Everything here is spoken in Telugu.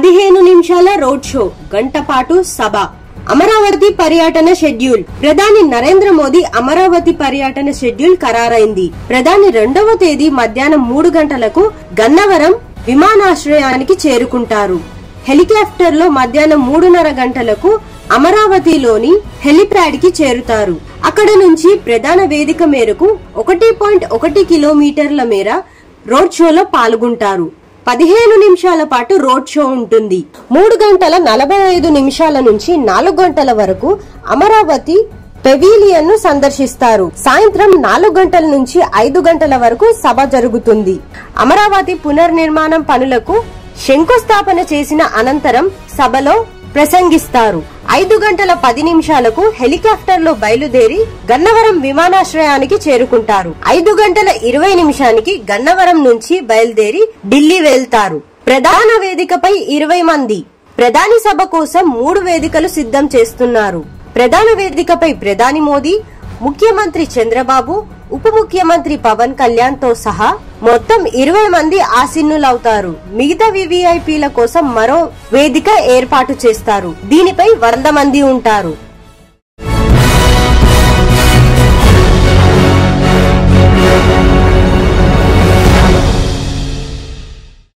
15 నిమిషాల రోడ్ షో, గంట పాటు సభ. అమరావతి పర్యటన షెడ్యూల్. ప్రధాని నరేంద్ర మోదీ అమరావతి పర్యటన షెడ్యూల్ ఖరారైంది. ప్రధాని 2వ తేదీ మధ్యాహ్నం 3 గంటలకు గన్నవరం విమానాశ్రయానికి చేరుకుంటారు. హెలికాప్టర్ లో మధ్యాహ్నం 3:30 గంటలకు అమరావతిలోని హెలిప్యాడ్ కి చేరుతారు. అక్కడ నుంచి ప్రధాన వేదిక మేరకు 1.1 కిలోమీటర్ల మేర రోడ్ షోలో పాల్గొంటారు. 15 నిమిషాల పాటు రోడ్ షో ఉంటుంది. 3:45 నుంచి 4 గంటల వరకు అమరావతి పెవిలియన్ ను సందర్శిస్తారు. సాయంత్రం 4 గంటల నుంచి 5 గంటల వరకు సభ జరుగుతుంది. అమరావతి పునర్నిర్మాణం పనులకు శంకుస్థాపన చేసిన అనంతరం సభలో ప్రసంగిస్తారు. 5:10 హెలికాప్టర్ లో బయలుదేరి గన్నవరం విమానాశ్రయానికి చేరుకుంటారు. 5:20 గన్నవరం నుంచి బయలుదేరి ఢిల్లీ వెళ్తారు. ప్రధాన వేదికపై 20 మంది. ప్రధాని సభ కోసం 3 వేదికలు సిద్ధం చేస్తున్నారు. ప్రధాన వేదికపై ప్రధాని మోదీ, ముఖ్యమంత్రి చంద్రబాబు, ఉప ముఖ్యమంత్రి పవన్ కళ్యాణ్ తో సహా మొత్తం 20 మంది ఆసీనులవుతారు. మిగతా వివిఐపీల కోసం మరో వేదిక ఏర్పాటు చేస్తారు. దీనిపై 100 మంది ఉంటారు.